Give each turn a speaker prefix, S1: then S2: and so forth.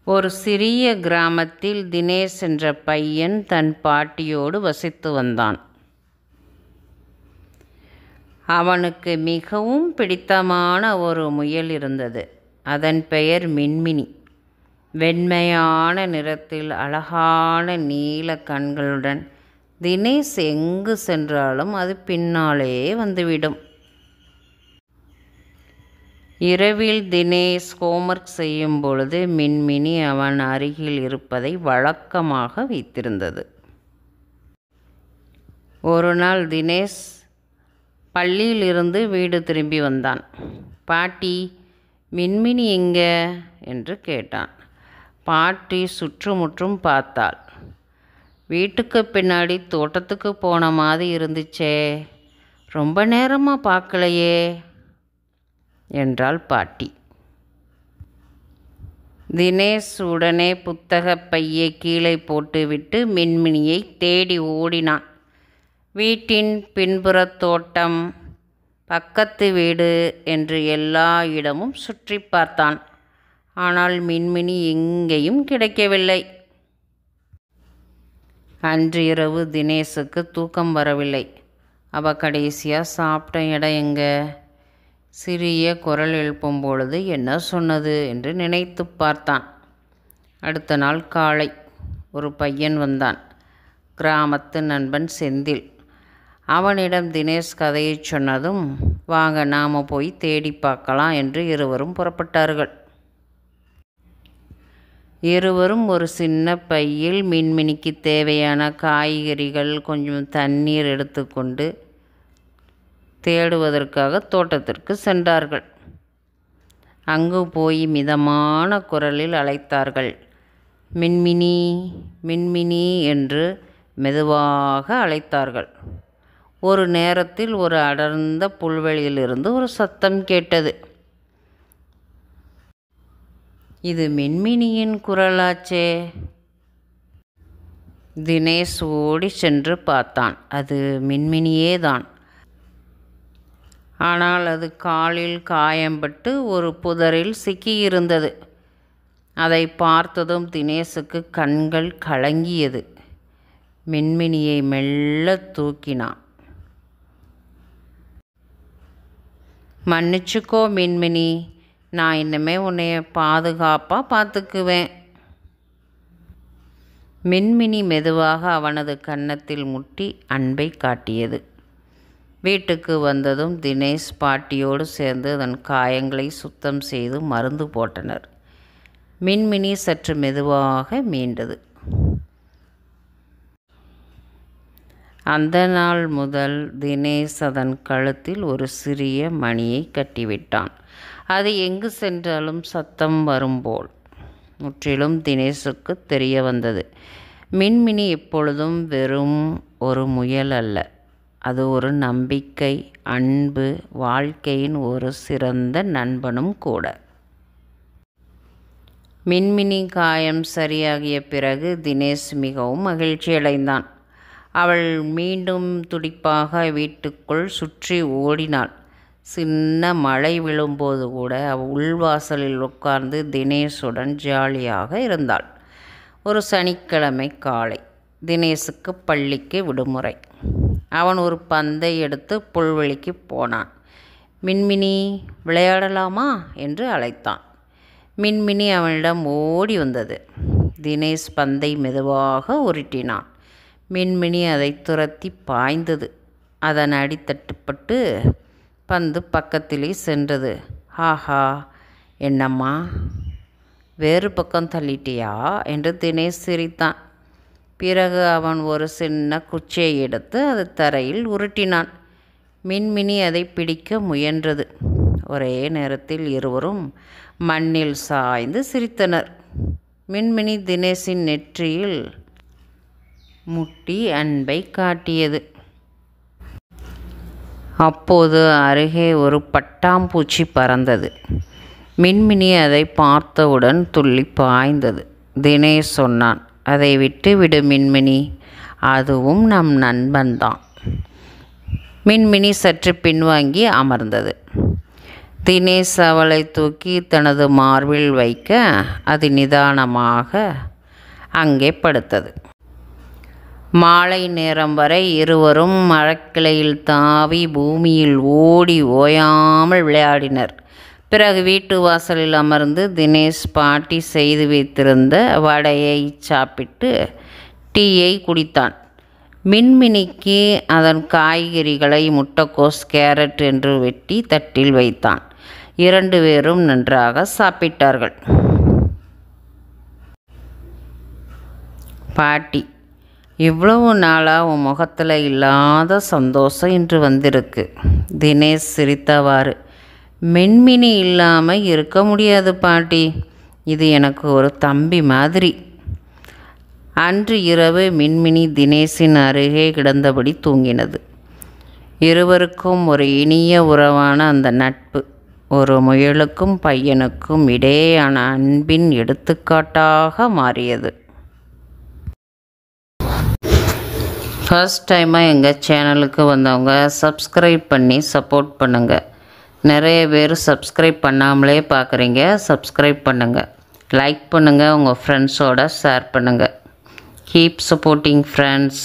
S1: ஒரு சிறிய கிராமத்தில் தினேஷ் என்ற பையன் தன் பாட்டியோடு வசித்து வந்தான். அவனுக்கு மிகவும் பிடித்தமான ஒரு முயல் இருந்தது. அதன் பெயர் மின்மினி. வெண்மையான நிறத்தில் அழகான நீல கண்களுடன் தினேஷ் எங்கு சென்றாலும் அது பின்னாலே வந்துவிடும். இரவில் தினேஷ் ஹோம்வொர்க் செய்யும் பொழுது மின்மினி அவன் அருகில் இருப்பதை வழக்கமாக வைத்திருந்தது. ஒரு நாள் தினேஷ் பள்ளியிலிருந்து வீடு திரும்பி வந்தான். பாட்டி, மின்மினி எங்கே என்று கேட்டான். பாட்டி சுற்றுமுற்றும் பார்த்தாள். வீட்டுக்கு பின்னாடி தோட்டத்துக்கு போன மாதிரி இருந்துச்சே, ரொம்ப நேரமாக பார்க்கலையே என்றாள் பாட்டி. தினேஷ் உடனே புத்தக பையை கீழே போட்டுவிட்டு மின்மினியை தேடி ஓடினான். வீட்டின் பின்புற தோட்டம், பக்கத்து வீடு என்று எல்லா இடமும் சுற்றி பார்த்தான். ஆனால் மின்மினி எங்கேயும் கிடைக்கவில்லை. அன்று இரவு தினேஷுக்கு தூக்கம் வரவில்லை. கடைசியாக சாப்பிட்ட இடம் எங்கே? சிறிய குரல் எழுப்பும் பொழுது என்ன சொன்னது என்று நினைத்து பார்த்தான். அடுத்த நாள் காலை ஒரு பையன் வந்தான். கிராமத்து நண்பன் செந்தில். அவனிடம் தினேஷ் கதையை சொன்னதும், வாங்க நாம் போய் தேடி பார்க்கலாம் என்று இருவரும் புறப்பட்டார்கள். இருவரும் ஒரு சின்ன பையில் மின்மினிக்கு தேவையான காய்கறிகள், கொஞ்சம் தண்ணீர் எடுத்துக்கொண்டு தேடுவதற்காக தோட்டத்திற்கு சென்றார்கள். அங்கு போய் மிதமான குரலில் அழைத்தார்கள். மின்மினி, மின்மினி என்று மெதுவாக அழைத்தார்கள். ஒரு நேரத்தில் ஒரு அடர்ந்த புல்வெளியிலிருந்து ஒரு சத்தம் கேட்டது. இது மின்மினியின் குரலாச்சே. தினேஷ் ஓடி சென்று பார்த்தான். அது மின்மினியே தான். ஆனால் அது காலில் காயம்பட்டு ஒரு புதரில் சிக்கியிருந்தது. அதை பார்த்ததும் தினேஷுக்கு கண்கள் கலங்கியது. மின்மினியை மெல்ல தூக்கினான். மன்னிச்சுக்கோ மின்மினி, நான் இன்னமே உன்னைய பாதுகாப்பாக பார்த்துக்குவேன். மின்மினி மெதுவாக அவனது கன்னத்தில் முட்டி அன்பை காட்டியது. வீட்டுக்கு வந்ததும் தினேஷ் பாட்டியோடு சேர்ந்து அதன் காயங்களை சுத்தம் செய்து மருந்து போட்டனர். மின்மினி சற்று மெதுவாக மீண்டது. அந்த நாள் முதல் தினேஷ் அதன் கழுத்தில் ஒரு சிறிய மணியை கட்டிவிட்டான். அது எங்கு சென்றாலும் சத்தம் வரும்போல். முற்றிலும் தினேஷுக்கு தெரிய வந்தது, மின்மினி எப்பொழுதும் வெறும் ஒரு முயல் அல்ல, அது ஒரு நம்பிக்கை, அன்பு, வாழ்க்கையின் ஒரு சிறந்த நண்பனும் கூட. மின்மினி காயம் சரியாகிய பிறகு தினேஷ் மிகவும் மகிழ்ச்சியடைந்தான். அவள் மீண்டும் துடிப்பாக வீட்டுக்குள் சுற்றி ஓடினாள். சின்ன மழை விழும்போது கூட அவள் உள்வாசலில் உட்கார்ந்து தினேஷுடன் ஜாலியாக இருந்தாள். ஒரு சனிக்கிழமை காலை தினேஷுக்கு பள்ளிக்கு விடுமுறை. அவன் ஒரு பந்தை எடுத்து புல்வெளிக்கு போனான். மின்மினி, விளையாடலாமா என்று அழைத்தான். மின்மினி அவனிடம் ஓடி வந்தது. தினேஷ் பந்தை மெதுவாக உருட்டினான். மின்மினி அதை துரத்தி பாய்ந்தது. அதன் அடித்தட்டுப்பட்டு பந்து பக்கத்திலே சென்றது. ஆஹா, என்னம்மா, வேறு பக்கம் தள்ளிட்டியா என்று தினேஷ் சிரித்தான். பிறகு அவன் ஒரு சின்ன குச்சியை எடுத்து அது தரையில் உருட்டினான். மின்மினி அதை பிடிக்க முயன்றது. ஒரே நேரத்தில் இருவரும் மண்ணில் சாய்ந்து சிரித்தனர். மின்மினி தினேஷின் நெற்றியில் முட்டி அன்பை காட்டியது. அப்போது அருகே ஒரு பட்டாம்பூச்சி பறந்தது. மின்மினி அதை பார்த்தவுடன் துள்ளி பாய்ந்தது. தினேஷ் சொன்னான், அதை விட்டு விடு மின்மினி, அதுவும் நம் நண்பன்தான். மின்மினி சற்று பின்வாங்கி அமர்ந்தது. தினேஷ் அவளை தூக்கி தனது மார்பில் வைக்க அது நிதானமாக அங்கே படுத்தது. மாலை நேரம் வரை இருவரும் மரக்கிளையில் தாவி பூமியில் ஓடி ஓயாமல் விளையாடினர். பிறகு வீட்டு வாசலில் அமர்ந்து தினேஷ் பாட்டி செய்து வைத்திருந்த வடையை சாப்பிட்டு டீயை குடித்தான். மின்மினிக்கு அதன் காய்கறிகளை முட்டைக்கோஸ், கேரட் என்று வெட்டி தட்டில் வைத்தான். 2 பேரும் நன்றாக சாப்பிட்டார்கள். பாட்டி: இவ்வளவு நாளாக உன் முகத்தில் இல்லாத சந்தோஷம் இன்று வந்திருக்கு. தினேஷ் சிரித்தவாறு: மின்மினி இல்லாமல் இருக்க முடியாது பாட்டி. இது எனக்கு ஒரு தம்பி மாதிரி. அன்று இரவு மின்மினி தினேஷின் அருகே கிடந்தபடி தூங்கினது. இருவருக்கும் ஒரு இனிய உறவான அந்த நட்பு ஒரு முயலுக்கும் பையனுக்கும் இடையேயான அன்பின் எடுத்துக்காட்டாக மாறியது. ஃபர்ஸ்ட் டைமாக எங்கள் சேனலுக்கு வந்தவங்க சப்ஸ்கிரைப் பண்ணி சப்போர்ட் பண்ணுங்கள். நிறைய பேர் சப்ஸ்கிரைப் பண்ணாமலே பார்க்குறீங்க. சப்ஸ்கிரைப் பண்ணுங்கள், லைக் பண்ணுங்கள், உங்கள் ஃப்ரெண்ட்ஸோட ஷேர் பண்ணுங்கள். Keep supporting friends.